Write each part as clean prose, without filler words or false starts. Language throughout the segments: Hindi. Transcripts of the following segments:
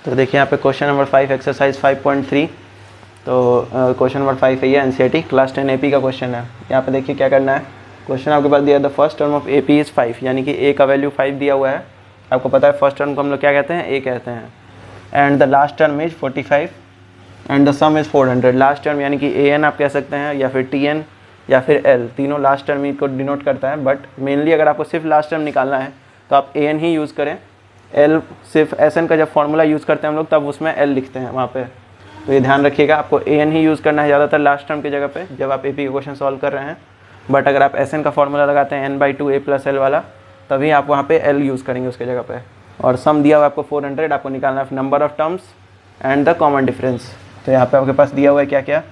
तो देखिए यहाँ पे क्वेश्चन नंबर 5 एक्सरसाइज 5.3। तो क्वेश्चन नंबर 5 है ये एनसीईआरटी क्लास 10 एपी का क्वेश्चन है। यहाँ पे देखिए क्या करना है। क्वेश्चन आपके पास दिया है the first term of AP is 5, यानी कि ए का वैल्यू 5 दिया हुआ है। आपको पता है फर्स्ट टर्म को हम लोग क्या कहते हैं, ए कहते हैं। And the last term is 45 and the some is 400। Last term यानी कि ए एन आप कह सकते हैं, या फिर टी एन, या फिर एल, तीनों लास्ट टर्म ही को डिनोट करता है। बट मेनली अगर आपको सिर्फ लास्ट टर्म निकालना है तो आप ए एन ही यूज़ करें। एल सिर्फ एस एन का जब फॉर्मूला यूज़ करते हैं हम लोग तब उसमें एल लिखते हैं वहाँ पे। तो ये ध्यान रखिएगा, आपको ए एन ही यूज़ करना है ज़्यादातर लास्ट टर्म की जगह पे जब आप ए पी का क्वेश्चन सॉल्व कर रहे हैं। बट अगर आप एस एन का फॉर्मूला लगाते हैं n/2 a + l वाला, तभी आप वहाँ पे एल यूज़ करेंगे उसके जगह पे। और सम दिया हुआ आपको 400, आपको निकालना है number of terms and the common difference. तो यहाँ पे आपके पास दिया हुआ है क्या क्या।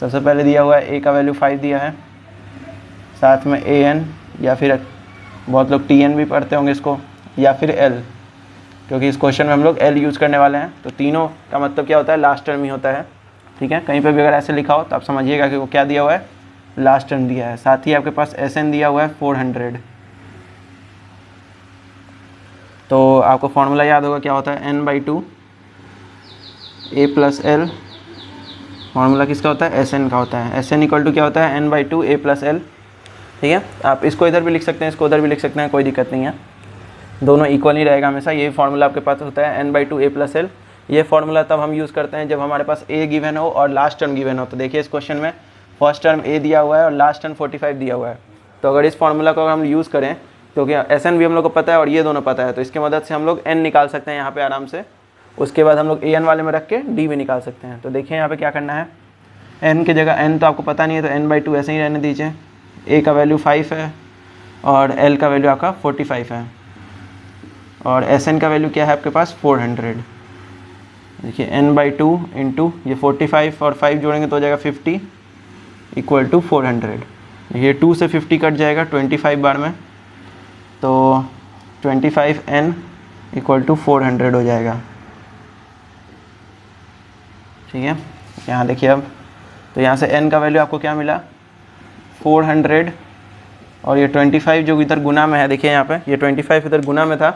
सबसे पहले दिया हुआ है ए का वैल्यू 5 दिया है, साथ में ए एन, या फिर बहुत लोग टी एन भी पढ़ते होंगे इसको, या फिर एल, क्योंकि इस क्वेश्चन में हम लोग एल यूज़ करने वाले हैं। तो तीनों का मतलब क्या होता है, लास्ट टर्म ही होता है। ठीक है, कहीं पे भी अगर ऐसे लिखा हो तो आप समझिएगा कि वो क्या दिया हुआ है, लास्ट टर्म दिया है। साथ ही आपके पास एस एन दिया हुआ है 400। तो आपको फॉर्मूला याद होगा क्या होता है, n/2 a + l। फॉर्मूला किसका होता है, एस एन का होता है। एस एन इक्वल टू क्या होता है, n/2 a + l। ठीक है, आप इसको इधर भी लिख सकते हैं, इसको उधर भी लिख सकते हैं, कोई दिक्कत नहीं है, दोनों इक्वल ही रहेगा हमेशा। ये फार्मूला आपके पास होता है n/2 a + l। ये फार्मूला तब हम यूज़ करते हैं जब हमारे पास a गिवन हो और लास्ट टर्म गिवन हो। तो देखिए इस क्वेश्चन में फर्स्ट टर्म a दिया हुआ है और लास्ट टर्म 45 दिया हुआ है। तो अगर इस फार्मूला को हम यूज़ करें, क्योंकि एस एन भी हम लोग को पता है और ये दोनों पता है, तो इसकी मदद से हम लोग n निकाल सकते हैं यहाँ पे आराम से। उसके बाद हम लोग a n वाले में रख के d भी निकाल सकते हैं। तो देखिए यहाँ पे क्या करना है, n की जगह n तो आपको पता नहीं है, तो n/2 ऐसे ही रहने दीजिए। a का वैल्यू 5 है और l का वैल्यू आपका 45 है, और एस एन का वैल्यू क्या है आपके पास 400। देखिए n/2 इंटू ये 45 और 5 जोड़ेंगे तो हो जाएगा 50 इक्वल टू 400। ये 2 से 50 कट जाएगा 25 बार में, तो 25n इक्वल टू 400 हो जाएगा। ठीक है, यहाँ देखिए अब, तो यहाँ से n का वैल्यू आपको क्या मिला 400, और ये 25 जो इधर गुना में है, देखिए यहाँ पे ये 25 इधर गुना में था,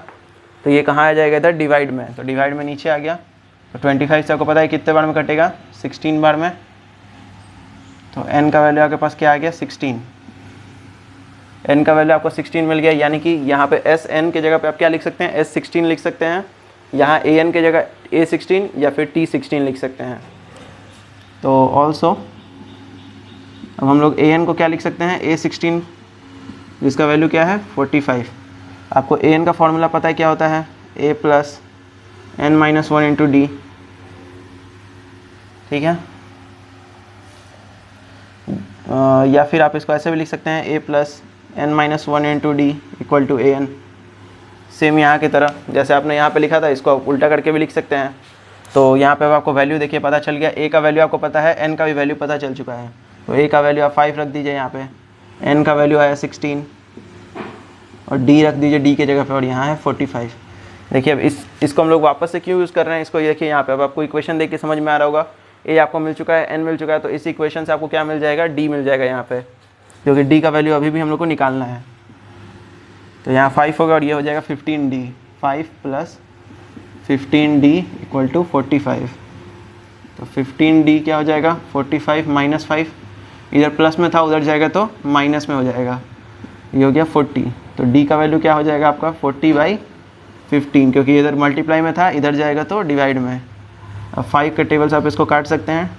तो ये कहाँ आ जाएगा, इधर डिवाइड में। तो डिवाइड में नीचे आ गया, तो 25 से आपको पता है कितने बार में कटेगा, 16 बार में। तो n का वैल्यू आपके पास क्या आ गया 16। n का वैल्यू आपको 16 मिल गया, यानी कि यहाँ पे एस एन की जगह पे आप क्या लिख सकते हैं, S16 लिख सकते हैं। यहाँ ए एन की जगह A16 या फिर T16 लिख सकते हैं। तो ऑल्सो अब हम लोग ए एन को क्या लिख सकते हैं, A16, जिसका वैल्यू क्या है 45। आपको ए एन का फॉर्मूला पता है क्या होता है, a + n-1 इंटू डी। ठीक है, या फिर आप इसको ऐसे भी लिख सकते हैं, a + n-1 into D equal to A N. Same यहाँ की तरह जैसे आपने यहाँ पे लिखा था, इसको आप उल्टा करके भी लिख सकते हैं। तो यहाँ पे आपको वैल्यू देखिए पता चल गया, a का वैल्यू आपको पता है, n का भी वैल्यू पता चल चुका है। तो a का वैल्यू आप 5 रख दीजिए यहाँ पे, n का वैल्यू आया 16 और d रख दीजिए d की जगह पे, और यहाँ है 45। देखिए अब इसको हम लोग वापस से क्यों यूज़ कर रहे हैं, इसको देखिए यहाँ पे। अब आपको इक्वेशन देख के समझ में आ रहा होगा, a आपको मिल चुका है, n मिल चुका है, तो इस इक्वेशन से आपको क्या मिल जाएगा, d मिल जाएगा यहाँ पे, क्योंकि d का वैल्यू अभी भी हम लोग को निकालना है। तो यहाँ 5 होगा और ये हो जाएगा 15d, 5 + 15d इक्वल टू 45। तो 15d क्या हो जाएगा 45 - 5, इधर प्लस में था उधर जाएगा तो माइनस में हो जाएगा, ये हो गया 40। तो d का वैल्यू क्या हो जाएगा आपका 40/15, क्योंकि इधर मल्टीप्लाई में था, इधर जाएगा तो डिवाइड में। अब 5 के टेबल से आप इसको काट सकते हैं,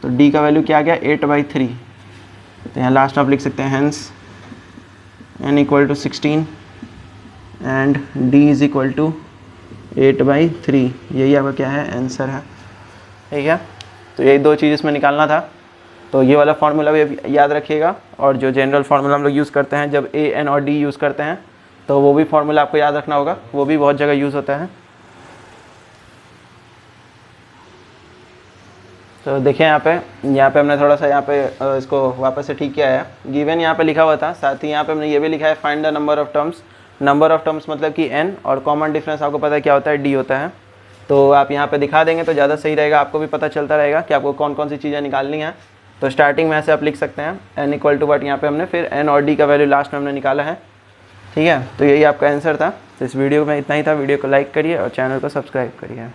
तो d का वैल्यू क्या आ गया 8/3। तो यहाँ लास्ट में आप लिख सकते हैं हेंस n = 16 एंड d = 8/3। यही आपका क्या है, आंसर है। ठीक है, तो यही दो चीज़ इसमें निकालना था। तो ये वाला फार्मूला भी याद रखिएगा, और जो जनरल फार्मूला हम लोग यूज़ करते हैं जब a n और d यूज़ करते हैं, तो वो भी फार्मूला आपको याद रखना होगा, वो भी बहुत जगह यूज़ होता है। तो देखिए यहाँ पे हमने थोड़ा सा यहाँ पे इसको वापस से ठीक किया है। गिवन यहाँ पे लिखा हुआ था, साथ ही यहाँ पे हमने ये भी लिखा है find the number of terms. Number of terms मतलब कि n, और कॉमन डिफरेंस आपको पता है क्या होता है, d होता है। तो आप यहाँ पे दिखा देंगे तो ज़्यादा सही रहेगा, आपको भी पता चलता रहेगा कि आपको कौन कौन सी चीज़ें निकालनी है। तो स्टार्टिंग में ऐसे आप लिख सकते हैं n = बट यहाँ पे हमने फिर n और d का वैल्यू लास्ट में हमने निकाला है। ठीक है, तो यही आपका आंसर था। तो इस वीडियो में इतना ही था। वीडियो को लाइक करिए और चैनल को सब्सक्राइब करिए।